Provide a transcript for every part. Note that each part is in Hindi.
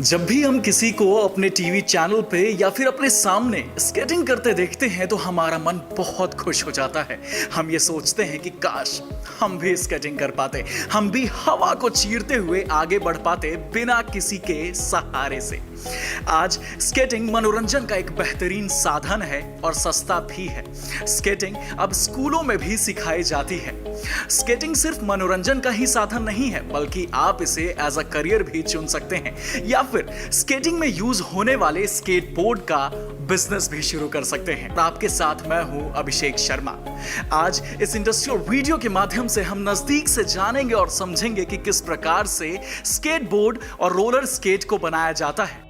जब भी हम किसी को अपने टीवी चैनल पे या फिर अपने सामने स्केटिंग करते देखते हैं तो हमारा मन बहुत खुश हो जाता है। हम ये सोचते हैं कि काश हम भी स्केटिंग कर पाते, हम भी हवा को चीरते हुए आगे बढ़ पाते बिना किसी के सहारे से। आज स्केटिंग मनोरंजन का एक बेहतरीन साधन है और सस्ता भी है। स्केटिंग अब स्कूलों में भी सिखाई जाती है। स्केटिंग सिर्फ मनोरंजन का ही साधन नहीं है, बल्कि आप इसे एज अ करियर भी चुन सकते हैं या फिर स्केटिंग में यूज होने वाले स्केटबोर्ड का बिजनेस भी शुरू कर सकते हैं। आपके साथ मैं हूं अभिषेक शर्मा। आज इस इंडस्ट्रियल वीडियो के माध्यम से हम नजदीक से जानेंगे और समझेंगे कि किस प्रकार से स्केटबोर्ड और रोलर स्केट को बनाया जाता है।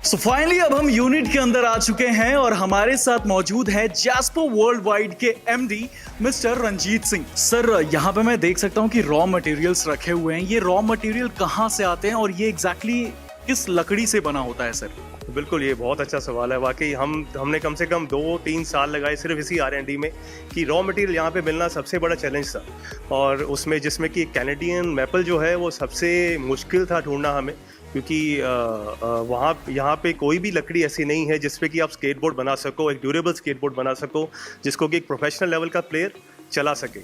सो फाइनली अब हम यूनिट के अंदर आ चुके हैं और हमारे साथ मौजूद है जैस्पो वर्ल्ड वाइड के MD Mr Ranjit Singh. Sir, यहाँ पे मैं देख सकता हूँ कि रॉ मटेरियल्स रखे हुए हैं। ये रॉ मटेरियल कहाँ से आते हैं और ये एग्जैक्टली किस लकड़ी से बना होता है सर? बिल्कुल, ये बहुत अच्छा सवाल है। वाकई हमने कम से कम 2-3 साल लगाए सिर्फ इसी R&D में कि रॉ मटेरियल यहाँ पे मिलना सबसे बड़ा चैलेंज था। और उसमें जिसमें कि कैनेडियन मैपल जो है वो सबसे मुश्किल था ढूंढना हमें, क्योंकि यहाँ पे कोई भी लकड़ी ऐसी नहीं है जिसपे कि आप स्केटबोर्ड बना सको, एक ड्यूरेबल स्केटबोर्ड बना सको जिसको कि एक प्रोफेशनल लेवल का प्लेयर चला सके।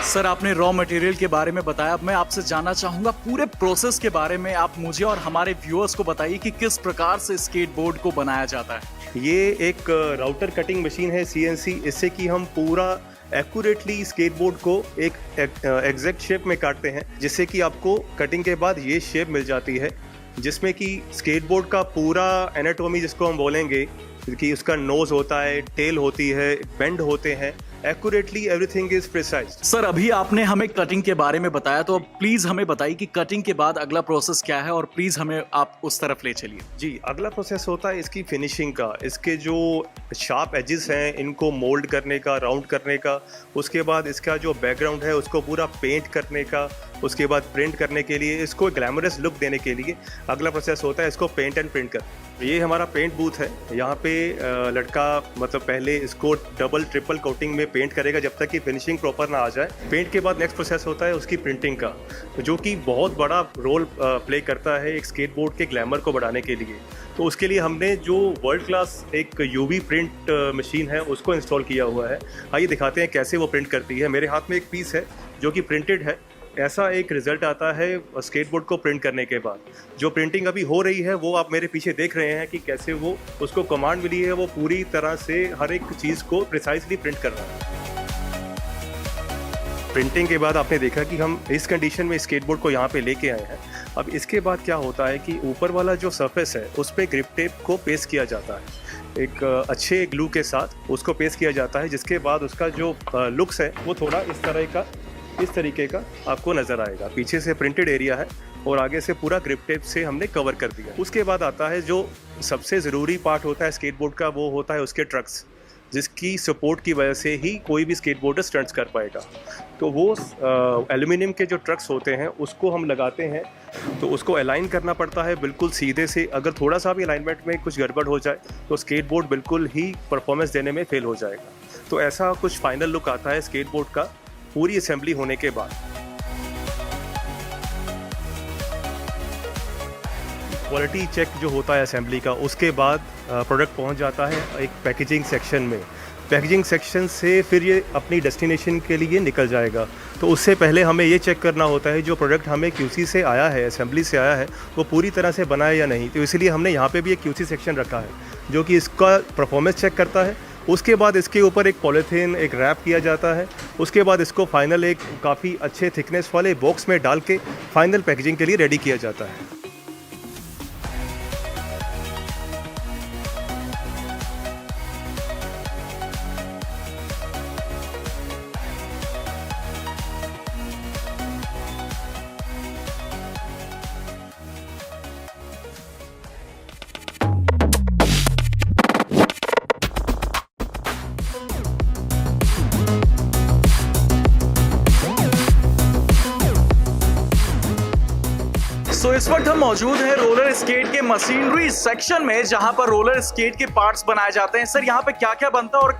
सर, आपने रॉ मटेरियल के बारे में बताया। अब मैं आपसे जानना चाहूँगा पूरे प्रोसेस के बारे में। आप मुझे और हमारे व्यूअर्स को बताइए कि किस प्रकार से स्केटबोर्ड को बनाया जाता है। ये एक राउटर कटिंग मशीन है CNC, इससे कि हम पूरा एक्यूरेटली स्केटबोर्ड को एक एग्जैक्ट शेप में काटते हैं, जिससे कि आपको कटिंग के बाद ये शेप मिल जाती है, जिसमें कि स्केटबोर्ड का पूरा एनाटॉमी जिसको हम बोलेंगे कि उसका नोज होता है, टेल होती है, बेंड होते हैं, accurately everything is precise. Sir, अभी आपने हमें कटिंग के बारे में बताया, तो अब प्लीज हमें बताइए कि कटिंग के बाद अगला प्रोसेस क्या है और प्लीज हमें आप उस तरफ ले चलिए। जी, अगला प्रोसेस होता है इसकी फिनिशिंग का, इसके जो शार्प एजेस हैं इनको मोल्ड करने का, राउंड करने का, उसके बाद इसका जो बैकग्राउंड है उसको पूरा पेंट करने का, उसके बाद प्रिंट करने के लिए, इसको ग्लैमरस लुक देने के लिए अगला प्रोसेस होता है इसको पेंट एंड प्रिंट कर। ये हमारा पेंट बूथ है। यहाँ पे लड़का मतलब पहले इसको डबल ट्रिपल कोटिंग में पेंट करेगा जब तक कि फिनिशिंग प्रॉपर ना आ जाए। पेंट के बाद नेक्स्ट प्रोसेस होता है उसकी प्रिंटिंग का, जो कि बहुत बड़ा रोल प्ले करता है एक स्केटबोर्ड के ग्लैमर को बढ़ाने के लिए। तो उसके लिए हमने जो वर्ल्ड क्लास एक UV प्रिंट मशीन है उसको इंस्टॉल किया हुआ है। आइए दिखाते हैं कैसे वो प्रिंट करती है। मेरे हाथ में एक पीस है जो कि प्रिंटेड है। ऐसा एक रिजल्ट आता है स्केटबोर्ड को प्रिंट करने के बाद। जो प्रिंटिंग अभी हो रही है वो आप मेरे पीछे देख रहे हैं कि कैसे वो उसको कमांड मिली है, वो पूरी तरह से हर एक चीज़ को प्रिसाइजली प्रिंट कर रहा है। प्रिंटिंग के बाद आपने देखा कि हम इस कंडीशन में स्केटबोर्ड को यहाँ पे लेके आए हैं। अब इसके बाद क्या होता है कि ऊपर वाला जो सरफेस है उस पर ग्रिप टेप को पेस्ट किया जाता है, एक अच्छे ग्लू के साथ उसको पेस्ट किया जाता है, जिसके बाद उसका जो लुक्स है वो थोड़ा इस तरीके का आपको नज़र आएगा। पीछे से प्रिंटेड एरिया है और आगे से पूरा ग्रिप टेप से हमने कवर कर दिया। उसके बाद आता है जो सबसे ज़रूरी पार्ट होता है स्केटबोर्ड का, वो होता है उसके ट्रक्स, जिसकी सपोर्ट की वजह से ही कोई भी स्केटबोर्डर स्टंट्स कर पाएगा। तो वो एल्यूमिनियम के जो ट्रक्स होते हैं उसको हम लगाते हैं, तो उसको अलाइन करना पड़ता है बिल्कुल सीधे से। अगर थोड़ा सा भी अलाइनमेंट में कुछ गड़बड़ हो जाए तो स्केटबोर्ड बिल्कुल ही परफॉर्मेंस देने में फेल हो जाएगा। तो ऐसा कुछ फाइनल लुक आता है स्केटबोर्ड का पूरी असेंबली होने के बाद। क्वालिटी चेक जो होता है असेंबली का, उसके बाद प्रोडक्ट पहुंच जाता है एक पैकेजिंग सेक्शन में। पैकेजिंग सेक्शन से फिर ये अपनी डेस्टिनेशन के लिए निकल जाएगा। तो उससे पहले हमें ये चेक करना होता है जो प्रोडक्ट हमें QC से आया है, असेंबली से आया है, वो पूरी तरह से बना है या नहीं। तो इसलिए हमने यहाँ पे भी एक QC सेक्शन रखा है जो कि इसका परफॉर्मेंस चेक करता है। उसके बाद इसके ऊपर एक पॉलीथीन एक रैप किया जाता है। उसके बाद इसको फाइनल एक काफ़ी अच्छे थिकनेस वाले बॉक्स में डाल के फाइनल पैकेजिंग के लिए रेडी किया जाता है। सो इस वक्त हम मौजूद हैं रोलर स्केट के मशीनरी सेक्शन में, जहां पर रोलर स्केट के पार्ट्स बनाए जाते हैं। सर, यहाँ पे क्या क्या बनता है और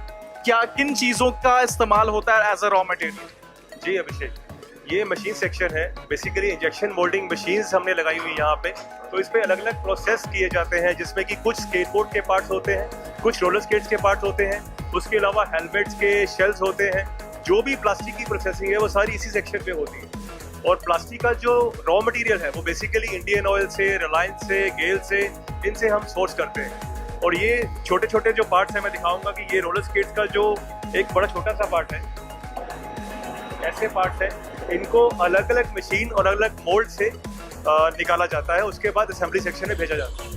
क्या किन चीजों का इस्तेमाल होता है एज अ रॉ मटेरियल? जी अभिषेक, ये मशीन सेक्शन है। बेसिकली इंजेक्शन मोल्डिंग मशीन्स हमने लगाई हुई यहाँ पे। तो इस पे अलग अलग प्रोसेस किए जाते हैं, जिसमें कि कुछ स्केटबोर्ड के पार्ट्स होते हैं, कुछ रोलर स्केट्स के पार्ट्स होते हैं, उसके अलावा हेलमेट्स के शेल्स होते हैं। जो भी प्लास्टिक की प्रोसेसिंग है वो सारी इसी सेक्शन में होती है। और प्लास्टिक का जो रॉ मटेरियल है वो बेसिकली इंडियन ऑयल से, रिलायंस से, गेल से, इनसे हम सोर्स करते हैं। और ये छोटे छोटे जो पार्ट्स हैं, मैं दिखाऊंगा कि ये रोलर स्केट्स का जो एक बड़ा छोटा सा पार्ट है, ऐसे पार्ट्स हैं, इनको अलग अलग मशीन और अलग अलग मोल्ड से निकाला जाता है। उसके बाद असेंबली सेक्शन में भेजा जाता है।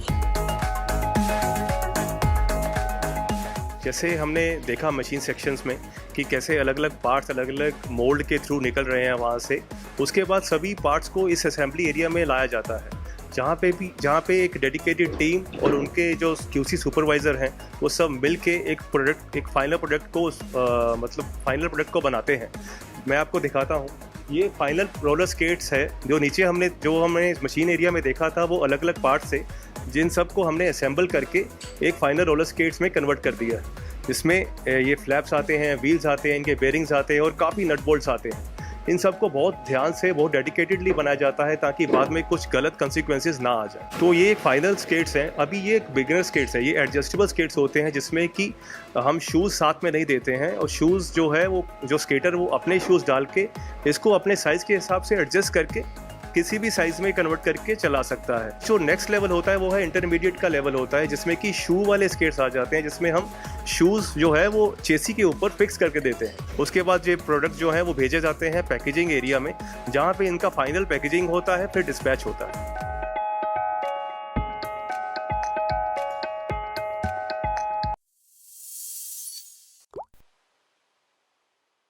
जैसे हमने देखा मशीन सेक्शंस में कि कैसे अलग अलग पार्ट्स अलग अलग मोल्ड के थ्रू निकल रहे हैं वहाँ से। उसके बाद सभी पार्ट्स को इस असेंबली एरिया में लाया जाता है, जहाँ पे एक डेडिकेटेड टीम और उनके जो QC सुपरवाइज़र हैं वो सब मिल के एक फाइनल प्रोडक्ट को बनाते हैं। मैं आपको दिखाता हूँ, ये फाइनल रोलर स्केट्स है। जो नीचे हमने इस मशीन एरिया में देखा था वो अलग अलग पार्ट्स है, जिन सब को हमने असेंबल करके एक फाइनल रोलर स्केट्स में कन्वर्ट कर दिया है। इसमें ये फ्लैप्स आते हैं, व्हील्स आते हैं, इनके बेरिंग्स आते हैं और काफ़ी नट बोल्ट्स आते हैं। इन सब को बहुत ध्यान से, बहुत डेडिकेटेडली बनाया जाता है ताकि बाद में कुछ गलत कंसिक्वेंसेस ना आ जाए। तो ये एक फाइनल स्केट्स हैं। अभी ये एक बिगिनर स्केट्स है। ये एडजस्टेबल स्केट्स होते हैं जिसमें कि हम शूज़ साथ में नहीं देते हैं, और शूज़ जो है वो जो स्केटर वो अपने शूज़ डाल के इसको अपने साइज़ के हिसाब से एडजस्ट करके किसी भी साइज़ में कन्वर्ट करके चला सकता है। जो नेक्स्ट लेवल होता है वो है इंटरमीडिएट का लेवल होता है, जिसमें कि शू वाले स्केट्स आ जाते हैं, जिसमें हम शूज़ जो है वो चेसी के ऊपर फिक्स करके देते हैं। उसके बाद ये प्रोडक्ट जो है वो भेजे जाते हैं पैकेजिंग एरिया में, जहाँ पे इनका फाइनल पैकेजिंग होता है, फिर डिस्पैच होता है।